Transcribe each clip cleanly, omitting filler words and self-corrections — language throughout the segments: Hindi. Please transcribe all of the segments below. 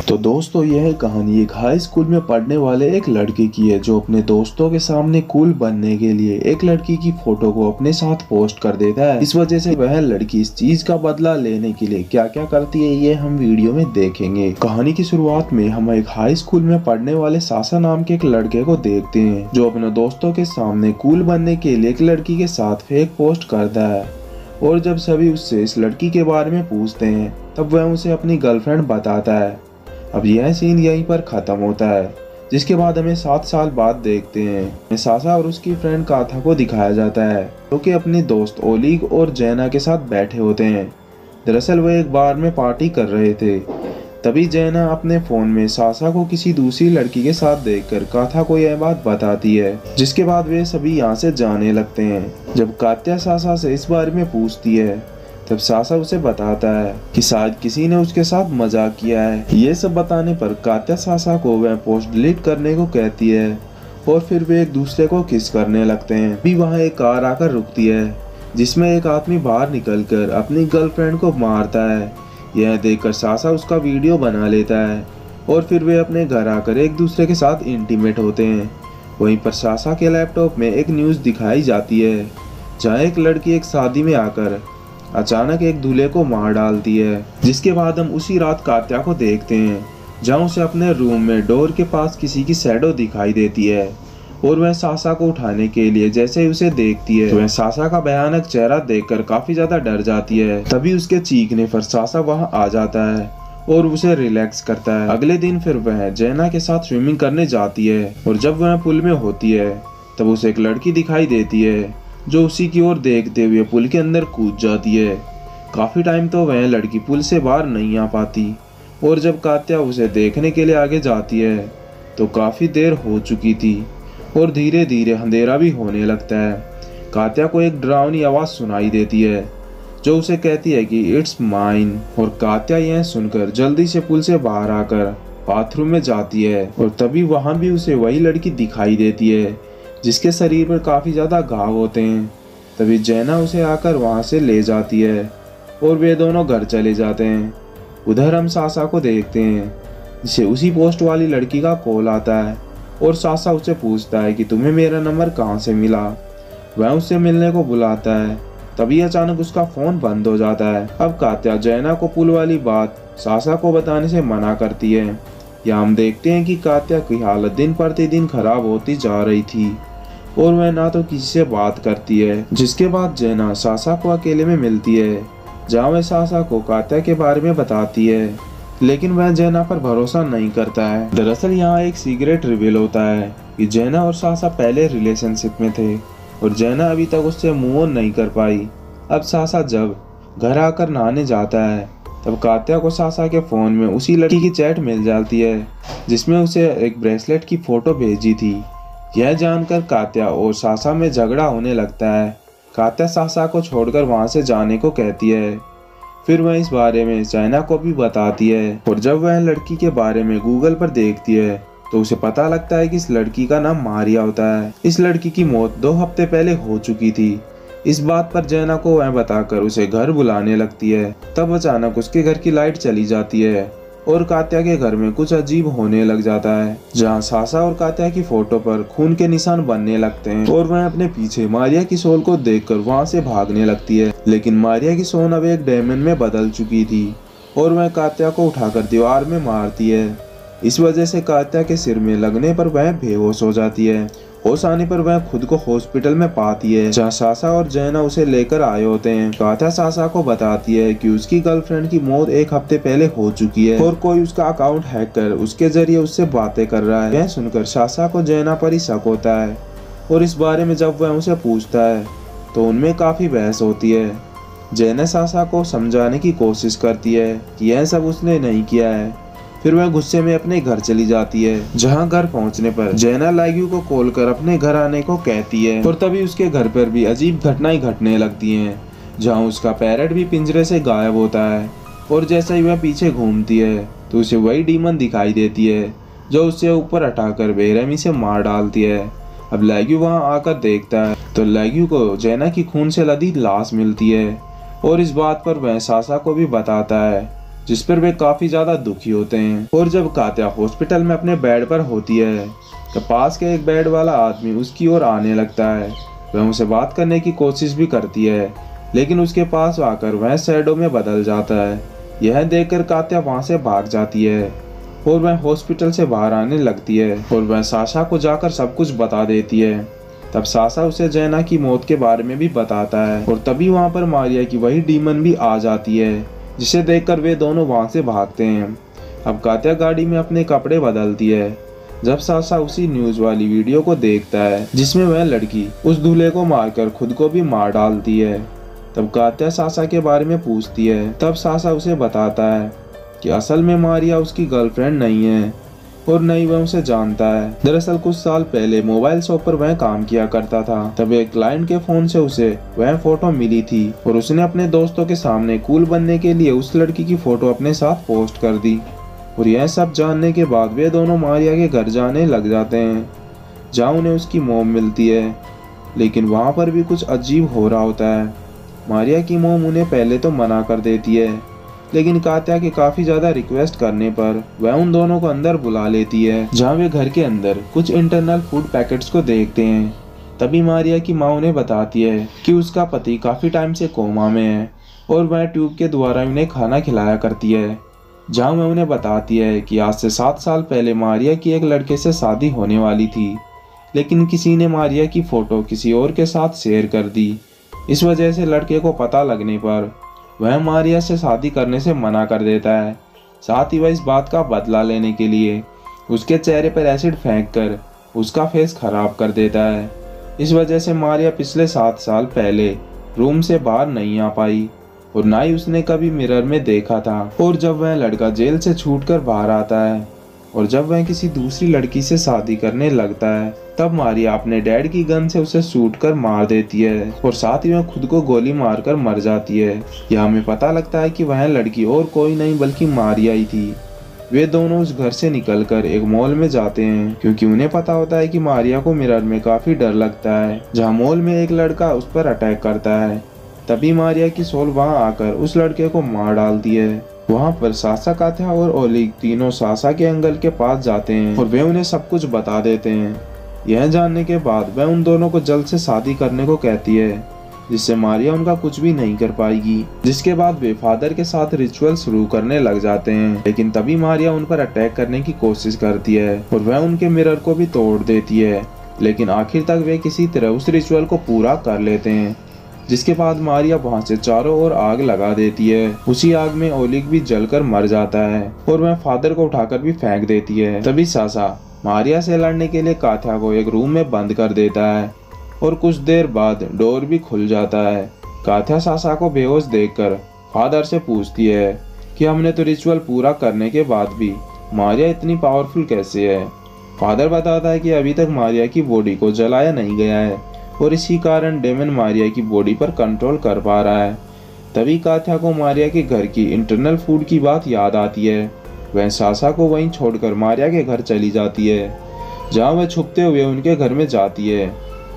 तो दोस्तों यह कहानी एक हाई स्कूल में पढ़ने वाले एक लड़के की है जो अपने दोस्तों के सामने कूल बनने के लिए एक लड़की की फोटो को अपने साथ पोस्ट कर देता है। इस वजह से वह लड़की इस चीज का बदला लेने के लिए क्या क्या करती है ये हम वीडियो में देखेंगे। कहानी की शुरुआत में हम एक हाई स्कूल में पढ़ने वाले सासा नाम के एक लड़के को देखते हैं जो अपने दोस्तों के सामने कूल बनने के लिए एक लड़की के साथ फेक पोस्ट करता है। और जब सभी उससे इस लड़की के बारे में पूछते हैं तब वह उसे अपनी गर्लफ्रेंड बताता है। अब यह सीन यहीं पर खत्म होता है, जिसके बाद हमें 7 साल बाद देखते हैं सासा और उसकी फ्रेंड काथा को दिखाया जाता है जो कि अपने दोस्त ओलीग और जैना के साथ बैठे होते हैं। दरअसल वे एक बार में पार्टी कर रहे थे। तभी जैना अपने फोन में सासा को किसी दूसरी लड़की के साथ देखकर काथा को यह बात बताती है, जिसके बाद वे सभी यहाँ से जाने लगते हैं। जब कात्या सासा से इस बारे में पूछती है तब सासा उसे बताता है कि शायद किसी ने उसके साथ मजाक किया है। ये सब बताने पर कात्या सासा को वह पोस्ट डिलीट करने को कहती है और फिर वे एक दूसरे को किस करने लगते हैं। अभी वहाँ एक कार आकर रुकती है जिसमें एक आदमी बाहर निकलकर अपनी गर्लफ्रेंड को मारता है। यह देखकर सासा उसका वीडियो बना लेता है और फिर वे अपने घर आकर एक दूसरे के साथ इंटीमेट होते हैं। वहीं पर सासा के लैपटॉप में एक न्यूज़ दिखाई जाती है जहाँ एक लड़की एक शादी में आकर अचानक एक दूल्हे को मार डालती है, जिसके बाद हम उसी रात कात्या को देखते हैं जहाँ उसे अपने रूम में डोर के पास किसी की शैडो दिखाई देती है और वह सासा को उठाने के लिए जैसे ही उसे देखती है तो वह सासा का भयानक चेहरा देखकर काफी ज्यादा डर जाती है। तभी उसके चीखने पर सासा वहां आ जाता है और उसे रिलैक्स करता है। अगले दिन फिर वह जैना के साथ स्विमिंग करने जाती है और जब वह पुल में होती है तब उसे एक लड़की दिखाई देती है जो उसी की ओर देखते हुए पुल के अंदर कूद जाती है। काफी टाइम तो वह लड़की पुल से बाहर नहीं आ पाती और जब कात्या उसे देखने के लिए आगे जाती है तो काफी देर हो चुकी थी और धीरे धीरे अंधेरा भी होने लगता है। कात्या को एक डरावनी आवाज सुनाई देती है जो उसे कहती है कि इट्स माइन और कात्या यह सुनकर जल्दी से पुल से बाहर आकर बाथरूम में जाती है और तभी वहां भी उसे वही लड़की दिखाई देती है जिसके शरीर पर काफी ज्यादा घाव होते हैं। तभी जैना उसे आकर वहां से ले जाती है और वे दोनों घर चले जाते हैं। उधर हम सासा को देखते हैं जिसे उसी पोस्ट वाली लड़की का कॉल आता है और सासा उसे पूछता है कि तुम्हें मेरा नंबर कहाँ से मिला। वह उससे मिलने को बुलाता है, तभी अचानक उसका फोन बंद हो जाता है। अब कात्या जैना को पुल वाली बात सासा को बताने से मना करती है। यहाँ हम देखते हैं कि कात्या की हालत दिन प्रतिदिन खराब होती जा रही थी और वह ना तो किसी से बात करती है। जिसके बाद जैना सासा को अकेले में मिलती है जहाँ वह सासा को कात्या के बारे में बताती है, लेकिन वह जैना पर भरोसा नहीं करता है। दरअसल यहाँ एक सीक्रेट रिवील होता है कि जैना और सासा पहले रिलेशनशिप में थे और जैना अभी तक उससे मूव ऑन नहीं कर पाई। अब सासा जब घर आकर नहाने जाता है तब कात्या को सासा के फोन में उसी लड़की की चैट मिल जाती है जिसमें उसे एक ब्रेसलेट की फोटो भेजी थी। यह जानकर कात्या और सासा में झगड़ा होने लगता है। कात्या सासा को छोड़कर वहां से जाने को कहती है। फिर वह इस बारे में जैना को भी बताती है और जब वह लड़की के बारे में गूगल पर देखती है तो उसे पता लगता है कि इस लड़की का नाम मारिया होता है। इस लड़की की मौत 2 हफ्ते पहले हो चुकी थी। इस बात पर जैना को वह बताकर उसे घर बुलाने लगती है। तब अचानक उसके घर की लाइट चली जाती है और कात्या के घर में कुछ अजीब होने लग जाता है, जहां सासा और कात्या की फोटो पर खून के निशान बनने लगते हैं और वह अपने पीछे मारिया की सोल को देखकर वहां से भागने लगती है। लेकिन मारिया की सोल अब एक डायमंड में बदल चुकी थी और वह कात्या को उठाकर दीवार में मारती है। इस वजह से कात्या के सिर में लगने पर वह बेहोश हो जाती है। होश आने पर वह खुद को हॉस्पिटल में पाती है जहाँ सासा और जैना उसे लेकर आए होते हैं। कात्या सासा को बताती है कि उसकी गर्लफ्रेंड की मौत 1 हफ्ते पहले हो चुकी है और कोई उसका अकाउंट हैक कर उसके जरिए उससे बातें कर रहा है। यह सुनकर सासा को जैना पर ही शक होता है और इस बारे में जब वह उसे पूछता है तो उनमें काफी बहस होती है। जैना सासा को समझाने की कोशिश करती है कि यह सब उसने नहीं किया है। फिर वह गुस्से में अपने घर चली जाती है, जहां घर पहुंचने पर जैना लाइग्यू को कॉल कर अपने घर आने को कहती है और तभी उसके घर पर भी अजीब घटनाएं घटने लगती हैं, जहां उसका पैरट भी पिंजरे से गायब होता है और जैसे ही वह पीछे घूमती है तो उसे वही डीमन दिखाई देती है जो उससे ऊपर हटाकर बेरहमी से मार डालती है। अब लाइग्यू वहां आकर देखता है तो लाइग्यू को जैना की खून से लदी लाश मिलती है और इस बात पर वह सासा को भी बताता है जिस पर वे काफी ज्यादा दुखी होते हैं। और जब कात्या हॉस्पिटल में अपने बेड पर होती है तो पास के एक बेड वाला आदमी उसकी ओर आने लगता है। वह उसे बात करने की कोशिश भी करती है, लेकिन उसके पास आकर वह शैडो में बदल जाता है। यह देखकर कात्या वहां से भाग जाती है और वह हॉस्पिटल से बाहर आने लगती है और वह साशा को जाकर सब कुछ बता देती है। तब साशा उसे जेना की मौत के बारे में भी बताता है और तभी वहां पर मारिया की वही डीमन भी आ जाती है, जिसे देखकर वे दोनों वहां से भागते हैं। अब कात्या गाड़ी में अपने कपड़े बदलती है जब साशा उसी न्यूज वाली वीडियो को देखता है जिसमें वह लड़की उस दूल्हे को मारकर खुद को भी मार डालती है। तब कात्या साशा के बारे में पूछती है। तब साशा उसे बताता है कि असल में मारिया उसकी गर्लफ्रेंड नहीं है और न ही वह उसे जानता है। दरअसल कुछ साल पहले मोबाइल शॉप पर वह काम किया करता था। तब एक क्लाइंट के फोन से उसे वह फोटो मिली थी और उसने अपने दोस्तों के सामने कूल बनने के लिए उस लड़की की फोटो अपने साथ पोस्ट कर दी। और यह सब जानने के बाद वे दोनों मारिया के घर जाने लग जाते हैं, जहाँ उन्हें उसकी मॉम मिलती है। लेकिन वहाँ पर भी कुछ अजीब हो रहा होता है। मारिया की मॉम उन्हें पहले तो मना कर देती है, लेकिन कात्या के काफी ज्यादा रिक्वेस्ट करने पर वह उन दोनों को अंदर बुला लेती है, जहाँ वे घर के अंदर कुछ इंटरनल फूड पैकेट्स को देखते हैं। तभी मारिया की माँ उन्हें बताती है कि उसका पति काफी टाइम से कोमा में है और वह ट्यूब के द्वारा उन्हें खाना खिलाया करती है। जहाँ वह उन्हें बताती है कि आज से 7 साल पहले मारिया की एक लड़के से शादी होने वाली थी, लेकिन किसी ने मारिया की फोटो किसी और के साथ शेयर कर दी। इस वजह से लड़के को पता लगने पर वह मारिया से शादी करने से मना कर देता है। साथ ही वह इस बात का बदला लेने के लिए उसके चेहरे पर एसिड फेंक कर उसका फेस खराब कर देता है। इस वजह से मारिया पिछले 7 साल पहले रूम से बाहर नहीं आ पाई और ना ही उसने कभी मिरर में देखा था। और जब वह लड़का जेल से छूटकर बाहर आता है और जब वह किसी दूसरी लड़की से शादी करने लगता है, तब मारिया अपने डैड की गन से उसे शूट कर मार देती है और साथ ही वह खुद को गोली मारकर मर जाती है। यह हमें पता लगता है कि वह लड़की और कोई नहीं बल्कि मारिया ही थी। वे दोनों उस घर से निकलकर एक मॉल में जाते हैं, क्योंकि उन्हें पता होता है कि मारिया को मिरर में काफी डर लगता है, जहाँ मॉल में एक लड़का उस पर अटैक करता है। तभी मारिया की सोल वहां आकर उस लड़के को मार डालती है। वहां पर साशा, कात्या और ओलिग तीनों साशा के अंकल के पास जाते हैं और वे उन्हें सब कुछ बता देते हैं। यह जानने के बाद वह उन दोनों को जल्द से शादी करने को कहती है, जिससे मारिया उनका कुछ भी नहीं कर पाएगी। जिसके बाद वे फादर के साथ रिचुअल शुरू करने लग जाते हैं, लेकिन तभी मारिया उन पर अटैक करने की कोशिश करती है और वह उनके मिरर को भी तोड़ देती है। लेकिन आखिर तक वे किसी तरह उस रिचुअल को पूरा कर लेते हैं, जिसके बाद मारिया वहां से चारों ओर आग लगा देती है। उसी आग में ओलिग भी जलकर मर जाता है और वह फादर को उठाकर भी फेंक देती है। तभी साशा मारिया से लड़ने के लिए कात्या को एक रूम में बंद कर देता है और कुछ देर बाद डोर भी खुल जाता है। कात्या साशा को बेहोश देखकर फादर से पूछती है कि हमने तो रिचुअल पूरा करने के बाद भी मारिया इतनी पावरफुल कैसे है। फादर बताता है कि अभी तक मारिया की बॉडी को जलाया नहीं गया है और इसी कारण डेमन मारिया की बॉडी पर कंट्रोल कर पा रहा है। तभी कात्या को मारिया के घर की इंटरनल फूड की बात याद आती है। वह साशा को वहीं छोड़कर मारिया के घर चली जाती है, जहां वह छुपते हुए उनके घर में जाती है।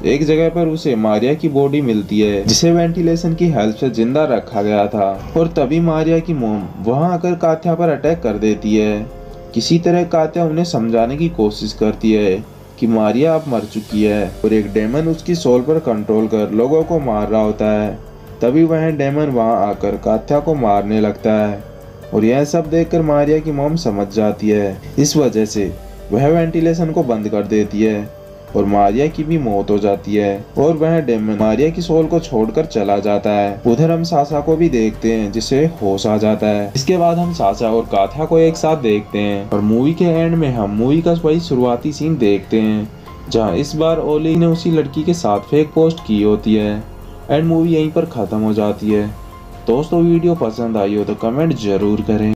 एक जगह पर उसे मारिया की बॉडी मिलती है, जिसे वेंटिलेशन की हेल्प से जिंदा रखा गया था। और तभी मारिया की मॉम वहां आकर कात्या पर अटैक कर देती है। किसी तरह कात्या उन्हें समझाने की कोशिश करती है कि मारिया अब मर चुकी है और एक डेमन उसकी सोल पर कंट्रोल कर लोगों को मार रहा होता है। तभी वह डेमन वहां आकर कात्या को मारने लगता है और यह सब देखकर मारिया की मॉम समझ जाती है। इस वजह से वह वेंटिलेशन को बंद कर देती है और मारिया की भी मौत हो जाती है और वह डेमन मारिया की सोल को छोड़कर चला जाता है। उधर हम साशा को भी देखते हैं, जिसे होश आ जाता है। इसके बाद हम साशा और कात्या को एक साथ देखते हैं और मूवी के एंड में हम मूवी का वही शुरुआती सीन देखते हैं, जहां इस बार ओलिग ने उसी लड़की के साथ फेक पोस्ट की होती है एंड मूवी यहीं पर खत्म हो जाती है। दोस्तों वीडियो पसंद आई हो तो कमेंट जरूर करें।